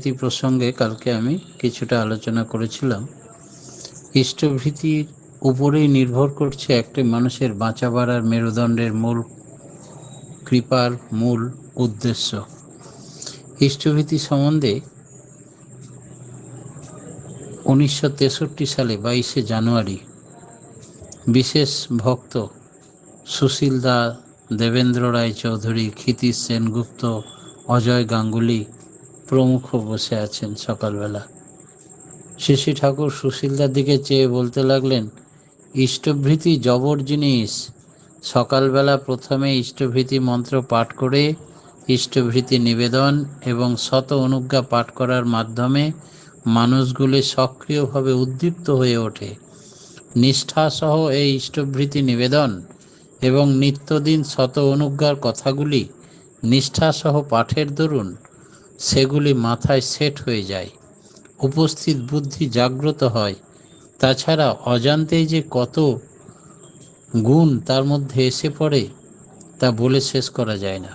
প্রসঙ্গে কালকে আমি কিছুটা আলোচনা করেছিলাম। ইষ্টভীতির উপরেই নির্ভর করছে একটা মানুষের বাঁচাবার আর মেরুদণ্ডের মূল কৃপার মূল উদ্দেশ্য। ইষ্টভীতি সম্বন্ধে 1963 সালে 22শে জানুয়ারি বিশেষ ভক্ত সুশীল দা, দেবেন্দ্র রায় চৌধুরী, ক্ষিতীশ সেনগুপ্ত, অজয় গাঙ্গুলি প্রমুখ বসে আছেন সকালবেলা। শ্রী ঠাকুর সুশীলদার দিকে চেয়ে বলতে লাগলেন, ইষ্টভীতি জবর জিনিস। সকালবেলা প্রথমে ইষ্টভীতি মন্ত্র পাঠ করে ইষ্টভীতি নিবেদন এবং শত অনুজ্ঞা পাঠ করার মাধ্যমে মানুষগুলি সক্রিয়ভাবে উদ্দীপ্ত হয়ে ওঠে। নিষ্ঠাসহ এই ইষ্টভীতি নিবেদন এবং নিত্যদিন শত অনুজ্ঞার কথাগুলি নিষ্ঠাসহ পাঠের দরুন সেগুলি মাথায় সেট হয়ে যায়, উপস্থিত বুদ্ধি জাগ্রত হয়। তাছাড়া অজান্তেই যে কত গুণ তার মধ্যে এসে পড়ে তা বলে শেষ করা যায় না।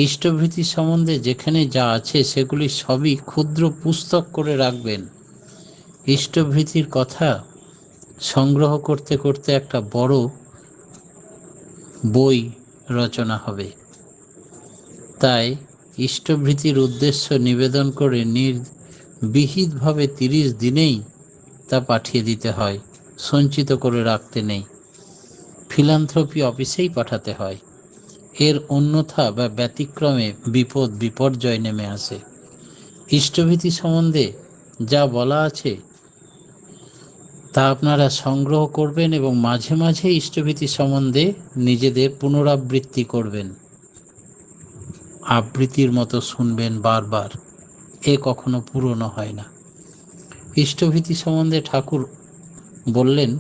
ইষ্টভীতি সম্বন্ধে যেখানে যা আছে সেগুলি সবই ক্ষুদ্র পুস্তক করে রাখবেন। ইষ্টভীতির কথা সংগ্রহ করতে করতে একটা বড় বই রচনা হবে। তাই ইষ্টভীতির উদ্দেশ্য নিবেদন করে নির্বিহিতভাবে 30 দিনেই তা পাঠিয়ে দিতে হয়, সঞ্চিত করে রাখতে নেই, ফিলান্থ্রপি অফিসেই পাঠাতে হয়। এর অন্যথা বা ব্যতিক্রমে বিপদ বিপর্যয় নেমে আসে। ইষ্টভীতি সম্বন্ধে যা বলা আছে তা আপনারা সংগ্রহ করবেন এবং মাঝে মাঝে ইষ্টভীতি সম্বন্ধে নিজেদের পুনরাবৃত্তি করবেন, আবৃত্তির মতো শুনবেন বারবার। এ কখনো পুরনো হয় না। ইষ্টভীতি সম্বন্ধে ঠাকুর বললেন,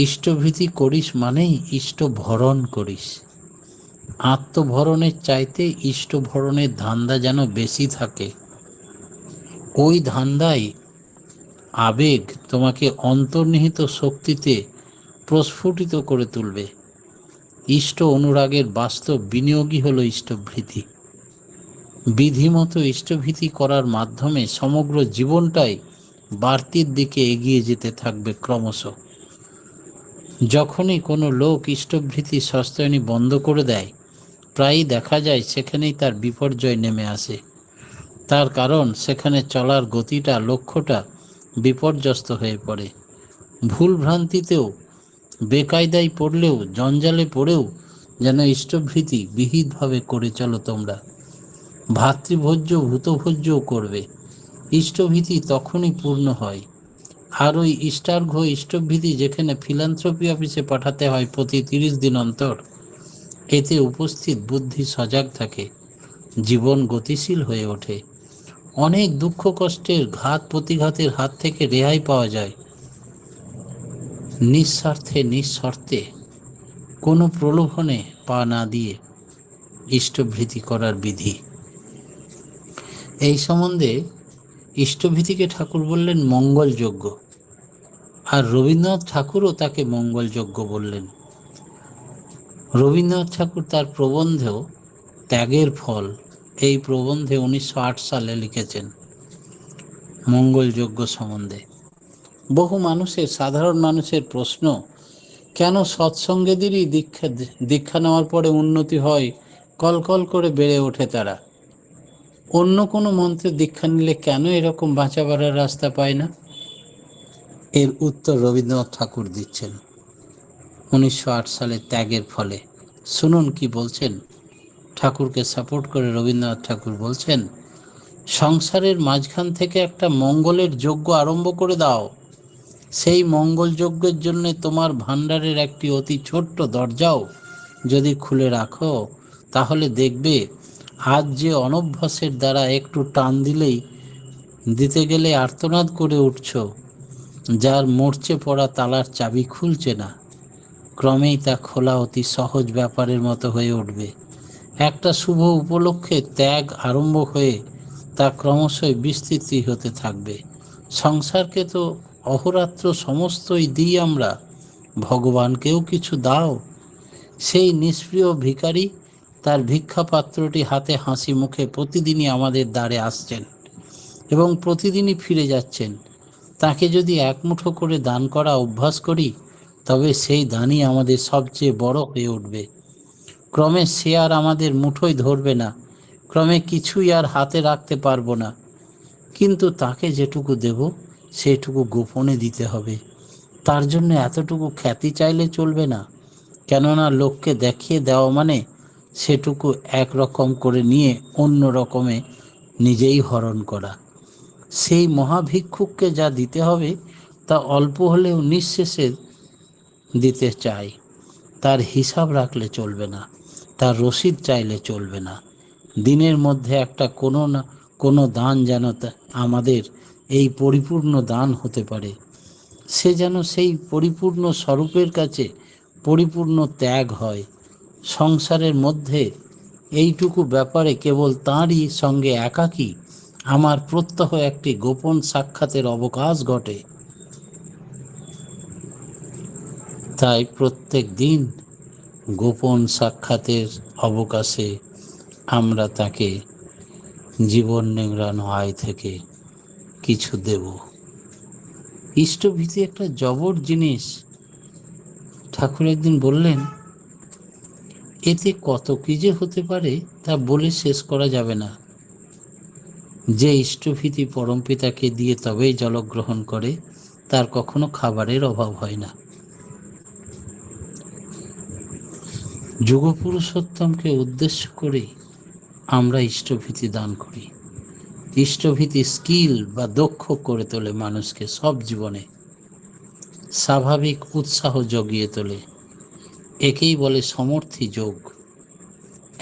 ইষ্টভীতি করিস মানেই ইষ্টভরণ করিস। আত্মভরণের চাইতে ইষ্টভরণের ধান্দা যেন বেশি থাকে। ওই ধান্দায় আবেগ তোমাকে অন্তর্নিহিত শক্তিতে প্রস্ফুটিত করে তুলবে। ইষ্ট অনুরাগের বাস্তব বিনিয়োগই হল ইষ্টভীতি। বিধিমতো ইষ্টভীতি করার মাধ্যমে সমগ্র জীবনটাই বাড়তির দিকে এগিয়ে যেতে থাকবে ক্রমশ। যখনই কোনো লোক ইষ্টভীতি সস্তায়নী বন্ধ করে দেয়, প্রায়ই দেখা যায় সেখানেই তার বিপর্যয় নেমে আসে। তার কারণ সেখানে চলার গতিটা, লক্ষ্যটা বিপর্যস্ত হয়ে পড়ে। ভুল ভ্রান্তিতেও, বেকায়দায় পড়লেও, জঞ্জালে পড়েও যেন ইষ্টভীতি বিহিতভাবে করে চলো তোমরা। ভাতৃভোজ্য ভূতভোজ্যও করবে। ইষ্টভীতি তখনই পূর্ণ হয়। আর ওই ইষ্টার্ঘ্য ইষ্টভীতি যেখানে ফিলান্থ্রপি অফিসে পাঠাতে হয় প্রতি 30 দিন অন্তর, এতে উপস্থিত বুদ্ধি সজাগ থাকে, জীবন গতিশীল হয়ে ওঠে। অনেক দুঃখ কষ্টের ঘাত প্রতিঘাতের হাত থেকে রেহাই পাওয়া যায় নিঃস্বার্থে নিঃশর্তে, কোনো প্রলোভনে পা না দিয়ে ইষ্টভীতি করার বিধি। এই সম্বন্ধে ইষ্টভীতিকে ঠাকুর বললেন মঙ্গলযজ্ঞ, আর রবীন্দ্রনাথ ঠাকুরও তাকে মঙ্গলযজ্ঞ বললেন। রবীন্দ্রনাথ ঠাকুর তার প্রবন্ধেও ত্যাগের ফল, এই প্রবন্ধে 1908 সালে লিখেছেন মঙ্গলযজ্ঞ সম্বন্ধে। বহু মানুষের, সাধারণ মানুষের প্রশ্ন, কেন সৎসঙ্গেদেরই দীক্ষা নেওয়ার পরে উন্নতি হয়, কলকল করে বেড়ে ওঠে তারা, অন্য কোনো মন্ত্রের দীক্ষা নিলে কেন এরকম বাঁচা বাড়ার রাস্তা পায় না? এর উত্তর রবীন্দ্রনাথ ঠাকুর দিচ্ছেন 1908 সালে ত্যাগের ফলে। শুনুন কি বলছেন। ঠাকুরকে সাপোর্ট করে রবীন্দ্রনাথ ঠাকুর বলছেন, সংসারের মাঝখান থেকে একটা মঙ্গলের যজ্ঞ আরম্ভ করে দাও। সেই মঙ্গল যজ্ঞের জন্য তোমার ভাণ্ডারের একটি অতি ছোট্ট দরজাও যদি খুলে রাখো, তাহলে দেখবে আজ যে অনভ্যাসের দ্বারা একটু টান দিতে গেলে আর্তনাদ করে উঠছ, যার মরচে পড়া তালার চাবি খুলছে না, ক্রমেই তা খোলা অতি সহজ ব্যাপারের মতো হয়ে উঠবে। একটা শুভ উপলক্ষে ত্যাগ আরম্ভ হয়ে তা ক্রমশই বিস্তৃতি হতে থাকবে। সংসারকে তো অহোরাত্র সমস্তই দিই আমরা, ভগবানকেও কিছু দাও। সেই নিষ্প্রিয় ভিখারি তার ভিক্ষা পাত্রটি হাতে হাসি মুখে প্রতিদিনই আমাদের দ্বারে আসছেন এবং প্রতিদিনই ফিরে যাচ্ছেন। তাকে যদি এক মুঠো করে দান করা অভ্যাস করি, তবে সেই দানই আমাদের সবচেয়ে বড় হয়ে উঠবে। ক্রমে সে আর আমাদের মুঠোয় ধরবে না, ক্রমে কিছুই আর হাতে রাখতে পারবো না। কিন্তু তাকে যেটুকু দেব সেটুকু গোপনে দিতে হবে। তার জন্য এতটুকু খ্যাতি চাইলে চলবে না, কেননা লোককে দেখিয়ে দেওয়া মানে সেটুকু একরকম করে নিয়ে অন্য রকমে নিজেই হরণ করা। সেই মহাভিক্ষুককে যা দিতে হবে তা অল্প হলেও নিঃশেষে দিতে চাই। তার হিসাব রাখলে চলবে না, তার রসিদ চাইলে চলবে না। দিনের মধ্যে একটা কোনো না কোনো দান যেন আমাদের এই পরিপূর্ণ দান হতে পারে। সে যেন সেই পরিপূর্ণ স্বরূপের কাছে পরিপূর্ণ ত্যাগ হয়। সংসারের মধ্যে এইটুকু ব্যাপারে কেবল তাঁরই সঙ্গে একাকী আমার প্রত্যহ একটি গোপন সাক্ষাতের অবকাশ ঘটে। তাই প্রত্যেক দিন গোপন সাক্ষাতের অবকাশে আমরা তাকে জীবন নিংড়ানো আয় থেকে কিছু দেব। ইষ্টভীতি একটা জবর জিনিস। ঠাকুর একদিন বললেন, এতে কত কি যে হতে পারে তা বলে শেষ করা যাবে না। যে ইষ্টভীতি পরমপিতাকে দিয়ে তবেই জলগ্রহণ করে, তার কখনো খাবারের অভাব হয় না। যুগপুরুষোত্তমকে উদ্দেশ্য করে আমরা ইষ্টভীতি দান করি। ইষ্টভীতি স্কিল বা দক্ষ করে তোলে মানুষকে সব জীবনে, স্বাভাবিক উৎসাহ জগিয়ে তোলে। একেই বলে সমর্থী যোগ।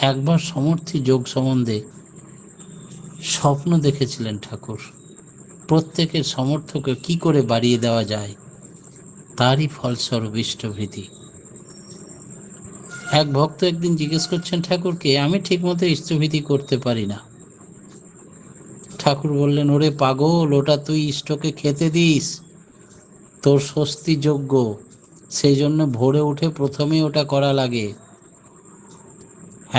একবার সমর্থী যোগ সম্বন্ধে স্বপ্ন দেখেছিলেন ঠাকুর। প্রত্যেকের সামর্থ্যকে কি করে বাড়িয়ে দেওয়া যায়, তারই ফলস্বরূপ ইষ্টভীতি। এক ভক্ত একদিন জিজ্ঞেস করছেন ঠাকুরকে, আমি ঠিকমতো ইষ্টভীতি করতে পারি না। ঠাকুর বললেন, ওরে পাগল, ওটা তুই ইষ্টকে খেতে দিস, তোর স্বস্তি যোগ্য, সেই জন্য ভোরে উঠে প্রথমে ওটা করা লাগে।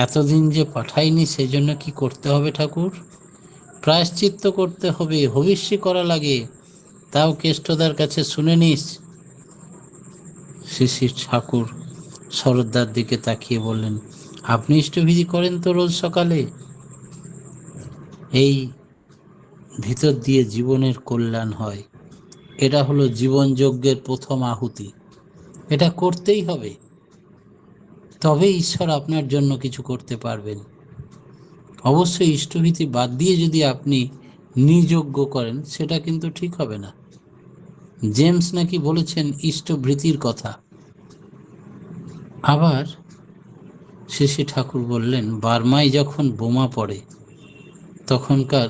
এতদিন যে পাঠাইনি সেই জন্য কি করতে হবে ঠাকুর? প্রায়শ্চিত্ত করতে হবে, হবিষ্যি করা লাগে, তাও কেষ্টদার কাছে শুনে নিস। শ্রী ঠাকুর শরৎদার দিকে তাকিয়ে বললেন, আপনি ইষ্টভীতি করেন তো রোজ সকালে? এই ভিতর দিয়ে জীবনের কল্যাণ হয়। এটা হলো জীবন যজ্ঞের প্রথম আহুতি। এটা করতেই হবে, তবে ঈশ্বর আপনার জন্য কিছু করতে পারবেন। অবশ্যই ইষ্টভীতি বাদ দিয়ে যদি আপনি নিযজ্ঞ করেন সেটা কিন্তু ঠিক হবে না। জেমস নাকি বলেছেন ইষ্টভীতির কথা। আবার শ্রী ঠাকুর বললেন, বার্মায় যখন বোমা পড়ে তখনকার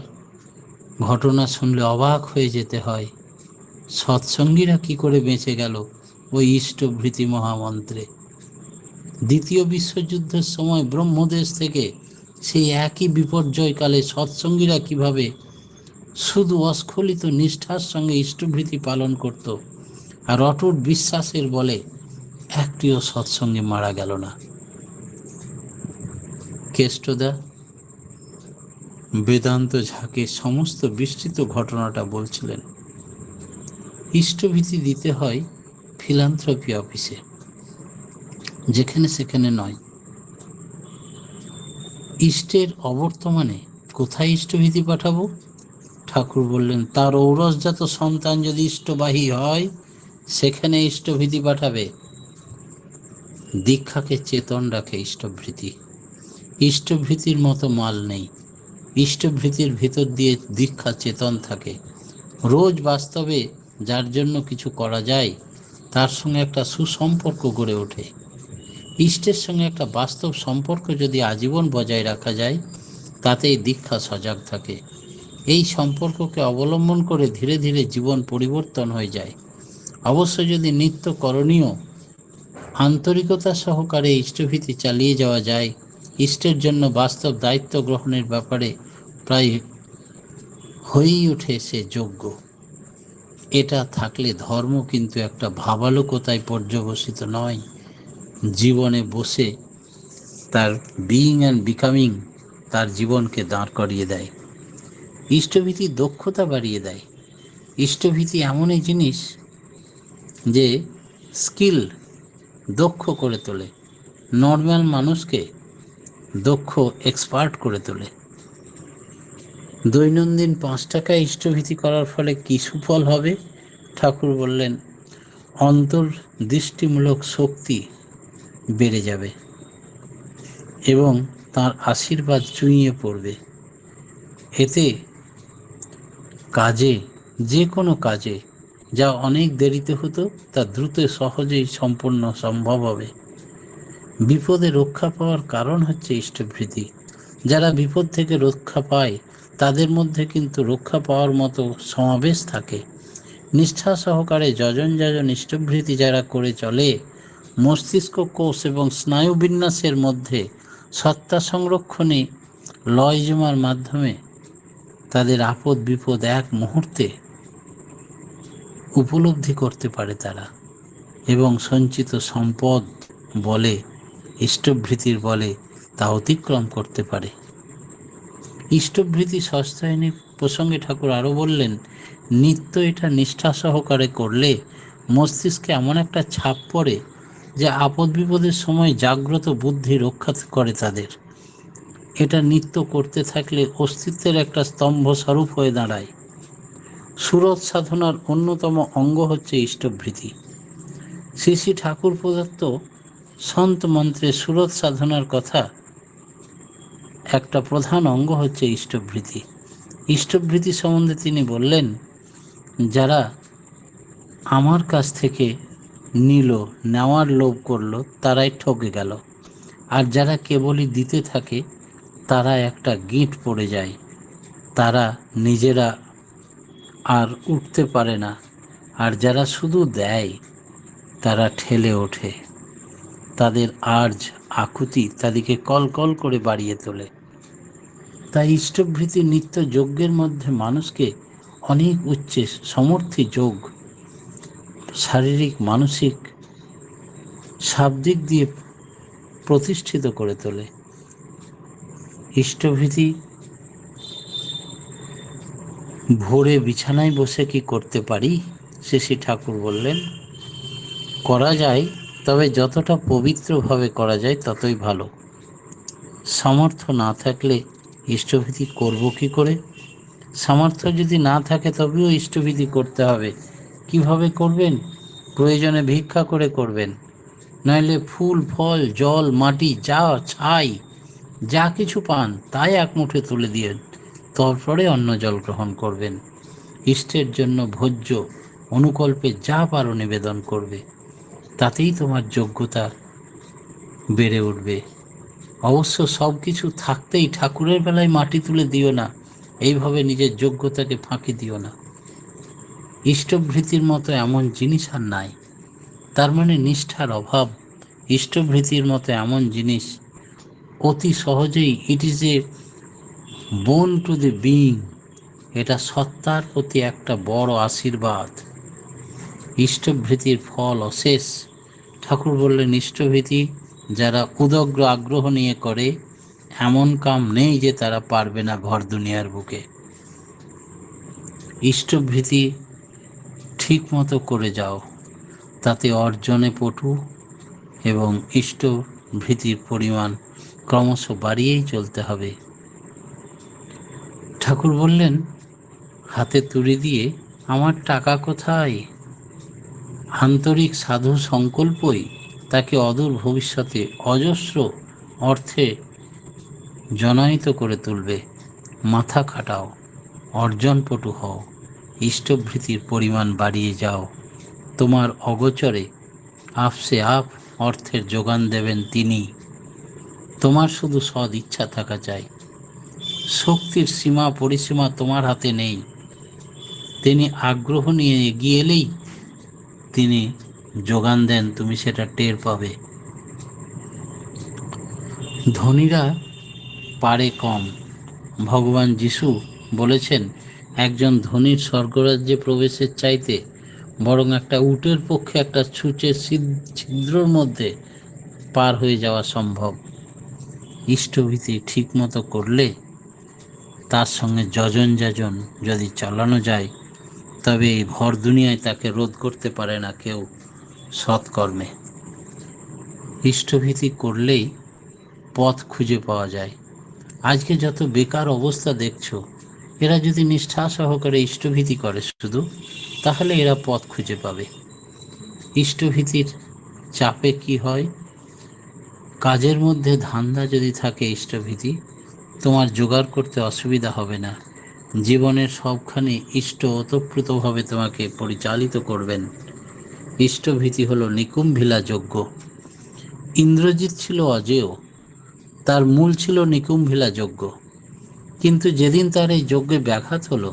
ঘটনা শুনলে অবাক হয়ে যেতে হয়। সৎসঙ্গীরা কি করে বেঁচে গেল ওই ইষ্টভীতি মহামন্ত্রে। দ্বিতীয় বিশ্বযুদ্ধের সময় ব্রহ্মদেশ থেকে সেই একই বিপর্যয়কালে সৎসঙ্গীরা কিভাবে শুধু অস্খলিত নিষ্ঠার সঙ্গে ইষ্টভীতি পালন করত, আর অটুট বিশ্বাসের বলে একটিও সৎসঙ্গে মারা গেল না। কেষ্টদা বেদান্ত ঝাঁকে সমস্ত বিস্তৃত ঘটনাটা বলছিলেন। ইষ্টভীতি দিতে হয় ফিলান্থ্রপি অফিসে, যেখানে সেখানে নয়। ইষ্টের অবর্তমানে কোথায় ইষ্টভীতি পাঠাবো? ঠাকুর বললেন, তার ঔরসজাত সন্তান যদি ইষ্টবাহী হয় সেখানে ইষ্টভীতি পাঠাবে। দীক্ষাকে চেতন রাখে ইষ্টভীতি। ইষ্টভীতির মতো মাল নেই। ইষ্টভীতির ভিতর দিয়ে দীক্ষা চেতন থাকে। রোজ বাস্তবে যার জন্য কিছু করা যায় তার সঙ্গে একটা সুসম্পর্ক গড়ে ওঠে। ইষ্টের সঙ্গে একটা বাস্তব সম্পর্ক যদি আজীবন বজায় রাখা যায়, তাতেই দীক্ষা সজাগ থাকে। এই সম্পর্ককে অবলম্বন করে ধীরে ধীরে জীবন পরিবর্তন হয়ে যায়। অবশ্য যদি নিত্য করণীয় আন্তরিকতা সহকারে ইষ্টভীতি চালিয়ে যাওয়া যায়, ইষ্টের জন্য বাস্তব দায়িত্ব গ্রহণের ব্যাপারে প্রায় হয়েই ওঠে সে যোগ্য। এটা থাকলে ধর্ম কিন্তু একটা ভাবালোকতায় পর্যবসিত নয়, জীবনে বসে তার বিইং অ্যান্ড বিকামিং তার জীবনকে দাঁড় করিয়ে দেয়। ইষ্টভীতি দক্ষতা বাড়িয়ে দেয়। ইষ্টভীতি এমনই জিনিস যে স্কিল দক্ষ করে তোলে, নর্মাল মানুষকে দক্ষ এক্সপার্ট করে তোলে। দৈনন্দিন 5 টাকা ইষ্টভীতি করার ফলে কি সুফল হবে? ঠাকুর বললেন, অন্তর্দৃষ্টিমূলক শক্তি বেড়ে যাবে এবং তার আশীর্বাদ চুইয়ে পড়বে। এতে কাজে, যে কোনো কাজে যা অনেক দেরিতে হতো তা দ্রুত সহজেই সম্পূর্ণ সম্ভব হবে। বিপদে রক্ষা পাওয়ার কারণ হচ্ছে ইষ্টভীতি। যারা বিপদ থেকে রক্ষা পায় তাদের মধ্যে কিন্তু রক্ষা পাওয়ার মতো সমাবেশ থাকে। নিষ্ঠা সহকারে যজন যজন ইষ্টভীতি যারা করে চলে, মস্তিষ্ক কোষ এবং স্নায়ু বিন্যাসের মধ্যে সত্তা সংরক্ষণে লয় জমার মাধ্যমে তাদের আপদ বিপদ এক মুহূর্তে উপলব্ধি করতে পারে তারা, এবং সঞ্চিত সম্পদ বলে, ইষ্টভীতির বলে তা অতিক্রম করতে পারে। ইষ্টভীতি সস্তায়নী প্রসঙ্গে ঠাকুর আরও বললেন, নিত্য এটা নিষ্ঠা সহকারে করলে মস্তিষ্কে এমন একটা ছাপ পড়ে যে আপদ বিপদের সময় জাগ্রত বুদ্ধি রক্ষা করে তাদের। এটা নিত্য করতে থাকলে অস্তিত্বের একটা স্তম্ভ স্বরূপ হয়ে দাঁড়ায়। সুরত সাধনার অন্যতম অঙ্গ হচ্ছে ইষ্টভীতি। শ্রী শ্রী ঠাকুর প্রদত্ত সন্ত মন্ত্রে সুরত সাধনার কথা একটা প্রধান অঙ্গ হচ্ছে ইষ্টভীতি। ইষ্টভীতি সম্বন্ধে তিনি বললেন, যারা আমার কাছ থেকে নিল, নেওয়ার লোভ করলো, তারাই ঠকে গেল। আর যারা কেবলই দিতে থাকে তারা একটা গিঁট পড়ে যায়, তারা নিজেরা আর উঠতে পারে না। আর যারা শুধু দেয় তারা ঠেলে ওঠে, তাদের আর্জ আকুতি তাদেরকে কল করে বাড়িয়ে তোলে। তাই ইষ্টভীতি নিত্য যজ্ঞের মধ্যে মানুষকে অনেক উচ্চে সমর্থী যোগ, শারীরিক মানসিক শাব্দিক দিয়ে প্রতিষ্ঠিত করে তোলে। ইষ্টভীতি ভোরে বিছানায় বসে কি করতে পারি? শ্রী ঠাকুর বললেন, করা যায়, তবে যতটা পবিত্রভাবে করা যায় ততই ভালো। সামর্থ্য না থাকলে ইষ্টভীতি করব কি করে? সামর্থ্য যদি না থাকে তবেও ইষ্টভীতি করতে হবে। কিভাবে করবেন? প্রয়োজনে ভিক্ষা করে করবেন, নইলে ফুল ফল জল মাটি যা ছাই যা কিছু পান তাই এক মুঠে তুলে দিয়ে তারপরে অন্য জল গ্রহণ করবেন। ইষ্টের জন্য ভোজ্য অনুকল্পে যা পারো নিবেদন করবে, তাতেই তোমার যোগ্যতা বেড়ে উঠবে। অবশ্য সব কিছু থাকতেই ঠাকুরের বেলায় মাটি তুলে দিও না, এইভাবে নিজের যোগ্যতাকে ফাঁকি দিও না। ইষ্টভীতির মতো এমন জিনিস আর নাই। তার মানে নিষ্ঠার অভাব। ইষ্টভীতির মতো এমন জিনিস অতি সহজেই, ইট ইজ এ বোন টু দি বিইং, এটা সত্তার প্রতি একটা বড় আশীর্বাদ। ইষ্টভীতির ফল অশেষ। ঠাকুর বললেন, ইষ্টভীতি যারা উদগ্র আগ্রহ নিয়ে করে, এমন কাম নেই যে তারা পারবে না ঘর দুনিয়ার বুকে। ইষ্টভীতি ঠিক মতো করে যাও, তাতে অর্জনে পটু এবং ইষ্টভীতির পরিমাণ ক্রমশ বাড়িয়েই চলতে হবে। ঠাকুর বললেন, হাতে তুড়ি দিয়ে আমার টাকা কোথায়? আন্তরিক সাধু সংকল্পই তাকে অদূর ভবিষ্যতে অজস্র অর্থে জনায়িত করে তুলবে। মাথা খাটাও, অর্জনপটু হও, ইষ্টভীতির পরিমাণ বাড়িয়ে যাও। তোমার অগোচরে আপসে আপ অর্থের যোগান দেবেন তিনি। তোমার শুধু সদ ইচ্ছা থাকা চাই। শক্তির সীমা পরিসীমা তোমার হাতে নেই। তিনি আগ্রহ নিয়ে এগিয়ে এলেই তিনি যোগান দেন, তুমি সেটা টের পাবে। ধনীরা পারে কম। ভগবান যিশু বলেছেন, একজন ধনীর স্বর্গরাজ্যে প্রবেশের চাইতে বরং একটা উটের পক্ষে একটা ছুঁচের ছিদ্রর মধ্যে পার হয়ে যাওয়া সম্ভব। ইষ্টভীতি ঠিক মতো করলে, তার সঙ্গে যজন যাজন যদি চালানো যায়, তবে এই ভর দুনিয়ায় তাকে রোধ করতে পারে না কেউ সৎকর্মে। ইষ্টভীতি করলেই পথ খুঁজে পাওয়া যায়। আজকে যত বেকার অবস্থা দেখছো, এরা যদি নিষ্ঠা সহকারে ইষ্টভীতি করে শুধু, তাহলে এরা পথ খুঁজে পাবে। ইষ্টভীতির চাপে কি হয়, কাজের মধ্যে ধান্দা যদি থাকে ইষ্টভীতি, তোমার জোগাড় করতে অসুবিধা হবে না। জীবনের সবখানে ইষ্ট ওতপ্রোতভাবে তোমাকে পরিচালিত করবেন। ইষ্টভীতি হলো নিকুম্ভিলা যজ্ঞ। ইন্দ্রজিৎ ছিল অজেয়, তার মূল ছিল নিকুম্ভিলা যজ্ঞ। কিন্তু যেদিন তার এই যজ্ঞে ব্যাঘাত হলো,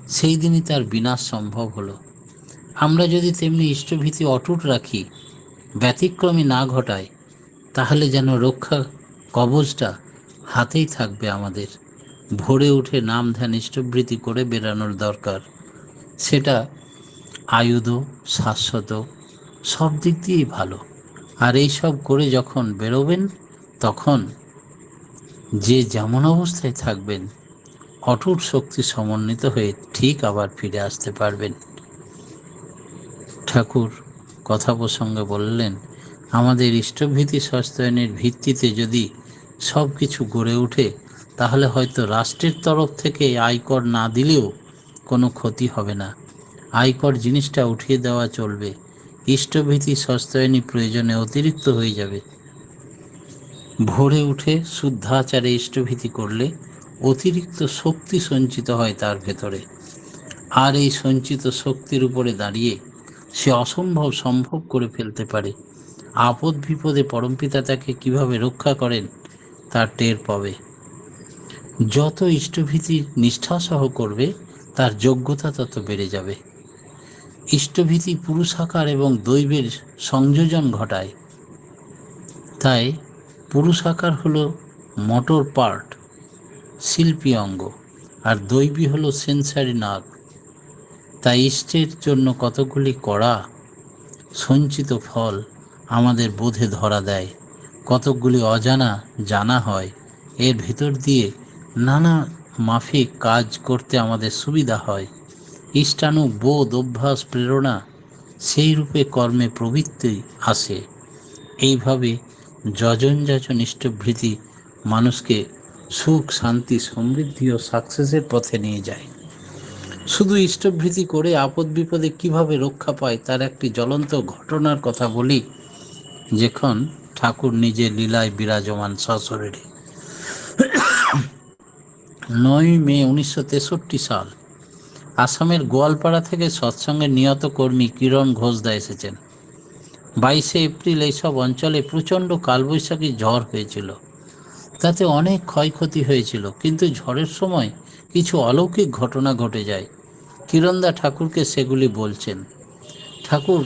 সেই দিনই তার বিনাশ সম্ভব হলো। আমরা যদি তেমনি ইষ্টভীতি অটুট রাখি, ব্যতিক্রমী না ঘটায়, তাহলে যেন রক্ষা কবচটা হাতেই থাকবে আমাদের। ভোরে উঠে নাম ধ্যান ইষ্টভৃতি করে বেরানোর দরকার। সেটা আয়ুধ, শাশ্বত, সব দিক দিয়েই ভালো। আর এই সব করে যখন বেরোবেন, তখন যে যেমন অবস্থায় থাকবেন, অটুট শক্তি সমন্বিত হয়ে ঠিক আবার ফিরে আসতে পারবেন। ঠাকুর কথা প্রসঙ্গে বললেন, আমাদের ইষ্টভীতি সস্তায়নের ভিত্তিতে যদি সব কিছু গড়ে ওঠে, তাহলে হয়তো রাষ্ট্রের তরফ থেকে আয়কর না দিলেও কোনো ক্ষতি হবে না। আয়কর জিনিসটা উঠিয়ে দেওয়া চলবে। ইষ্টভীতি সস্তায়নী প্রয়োজনে অতিরিক্ত হয়ে যাবে। ভোরে উঠে শুদ্ধাচারে ইষ্টভীতি করলে অতিরিক্ত শক্তি সঞ্চিত হয় তার ভেতরে। আর এই সঞ্চিত শক্তির উপরে দাঁড়িয়ে সে অসম্ভব সম্ভব করে ফেলতে পারে। আপদ বিপদে পরমপিতা তাকে কিভাবে রক্ষা করেন তার টের পাবে। যত ইষ্টভীতি নিষ্ঠাসহ করবে, তার যোগ্যতা তত বেড়ে যাবে। ইষ্টভীতি পুরুষাকার এবং দৈবের সংযোজন ঘটায়। তাই পুরুষাকার হলো মোটর পার্ট, শিল্পী অঙ্গ, আর দৈবী হলো সেন্সারি নার্ভ। তাই ইষ্টের জন্য কতগুলি কড়া সঞ্চিত ফল আমাদের বোধে ধরা দেয়, কতকগুলি অজানা জানা হয়। এর ভিতর দিয়ে নানা মাফিক কাজ করতে আমাদের সুবিধা হয়। ইষ্টানু বোধ, অভ্যাস, প্রেরণা সেই রূপে কর্মে প্রবৃত্তি আসে। এইভাবে যজন যাজন ইষ্টভৃতি মানুষকে সুখ, শান্তি, সমৃদ্ধি ও সাকসেসের পথে নিয়ে যায়। শুধু ইষ্টভৃতি করে আপদ বিপদে কিভাবে রক্ষা পায় তার একটি জ্বলন্ত ঘটনার কথা বলি। যখন ঠাকুর নিজে লীলায় বিরাজমান সশরীরে। 9 মে 1963 সাল, আসামের গোয়ালপাড়া থেকে সৎসঙ্গের নিয়ত কর্মী কিরণ ঘোষদা এসেছেন। 22 এপ্রিল এইসব অঞ্চলে প্রচণ্ড কালবৈশাখী ঝড় হয়েছিল। তাতে অনেক ক্ষয়ক্ষতি হয়েছিল, কিন্তু ঝড়ের সময় কিছু অলৌকিক ঘটনা ঘটে যায়। কিরণদা ঠাকুরকে সেগুলি বলছেন। ঠাকুর,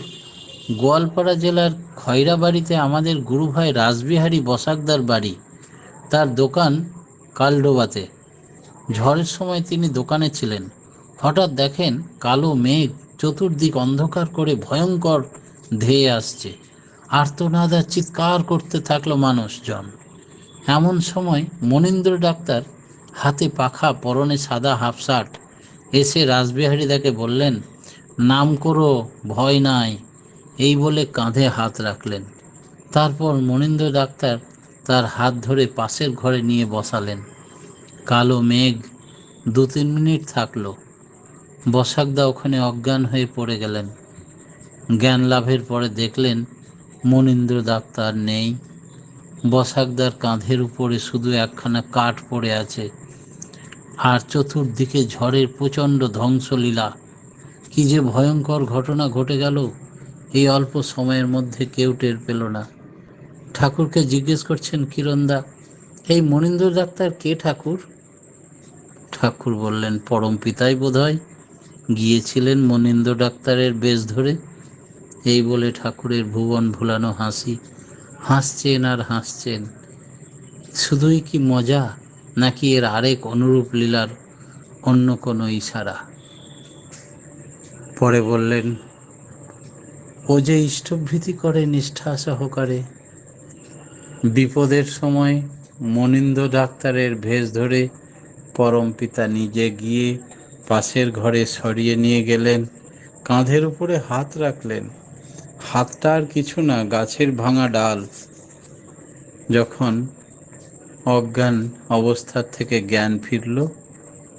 গোয়ালপাড়া জেলার খয়রাবাড়িতে আমাদের গুরুভাই রাসবিহারী বসাকদার বাড়ি, তার দোকান কালডোবাতে। ঝড়ের সময় তিনি দোকানে ছিলেন। হঠাৎ দেখেন কালো মেঘ চতুর্দিক অন্ধকার করে ভয়ঙ্কর ধেয়ে আসছে। আর্তনাদ আর চিৎকার করতে থাকলো মানুষজন। এমন সময় মনীন্দ্র ডাক্তার, হাতে পাখা, পরনে সাদা হাফ শার্ট, এসে রাসবিহারীদাকে বললেন, নাম করো, ভয় নাই, এই বলে কাঁধে হাত রাখলেন। তারপর মনীন্দ্র ডাক্তার তার হাত ধরে পাশের ঘরে নিয়ে বসালেন। কালো মেঘ 2-3 মিনিট থাকলো। বসাকদা ওখানে অজ্ঞান হয়ে পড়ে গেলেন। জ্ঞান লাভের পরে দেখলেন মনীন্দ্র ডাক্তার নেই। বসাকদার কাঁধের উপরে শুধু একখানা কাঠ পড়ে আছে, আর চতুর্দিকে ঝড়ের প্রচণ্ড ধ্বংসলীলা। কি যে ভয়ঙ্কর ঘটনা ঘটে গেল, এই অল্প সময়ের মধ্যে কেউ টের পেল না। ঠাকুরকে জিজ্ঞেস করছেন কিরণদা, এই মনীন্দ্র ডাক্তার কে ঠাকুর? ঠাকুর বললেন, পরম পিতাই বোধহয় গিয়েছিলেন মনীন্দ্র ডাক্তারের বেশ ধরে। এই বলে ঠাকুরের ভুবন ভুলানো হাসি, হাসছেন আর হাসছেন। শুধুই কি মজা, নাকি এর আরেক অনুরূপ লীলার অন্য কোনো ইশারা? পরে বললেন, ও যে ইষ্টভৃতি করে নিষ্ঠা সহকারে, বিপদের সময় মনিন্দ ডাক্তারের ভেষ ধরে পরমপিতা নিজে গিয়ে পাশের ঘরে সরিয়ে নিয়ে গেলেন, কাঁধের উপরে হাত রাখলেন। হাতটা আর কিছু না, গাছের ভাঙা ডাল। যখন অজ্ঞান অবস্থার থেকে জ্ঞান ফিরল,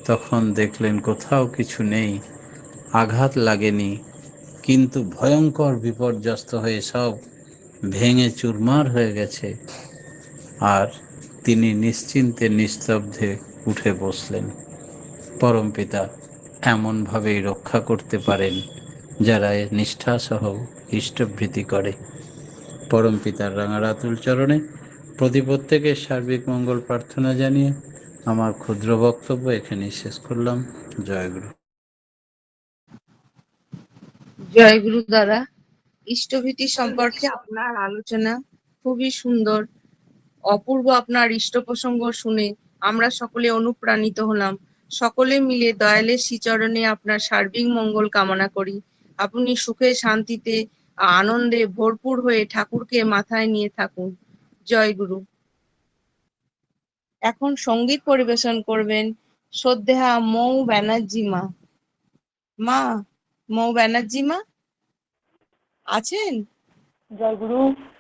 তখন দেখলেন কোথাও কিছু নেই, আঘাত লাগেনি, কিন্তু ভয়ঙ্কর বিপর্যস্ত হয়ে সব ভেঙে চুরমার হয়ে গেছে। আর তিনি নিশ্চিন্তে নিস্তব্ধে উঠে বসলেন। পরমপিতা এমনভাবেই রক্ষা করতে পারেন যারা নিষ্ঠাসহ ইষ্টভৃতি করে। পরমপিতার রাঙারাতুল চরণে প্রতি প্রত্যেকের সার্বিক মঙ্গল প্রার্থনা জানিয়ে আমার ক্ষুদ্র বক্তব্য এখানেই শেষ করলাম। জয়গুরু। জয় গুরু দাদা। ইষ্টভীতি সম্পর্কে আপনার আলোচনা খুবই সুন্দর, অপূর্ব। আপনার ইষ্ট প্রসঙ্গ শুনে আমরা সকলে অনুপ্রাণিত হলাম। সকলে মিলে দয়ালের শ্রীচরণে আপনার সার্বিক মঙ্গল কামনা করি। আপনি সুখে শান্তিতে আনন্দে ভরপুর হয়ে ঠাকুরকে মাথায় নিয়ে থাকুন। জয় গুরু। এখন সঙ্গীত পরিবেশন করবেন শ্রদ্ধেয়া মৌ ব্যানার্জি মা। মা, মৌ ব্যানার্জি মা আছেন? জয় গুরু।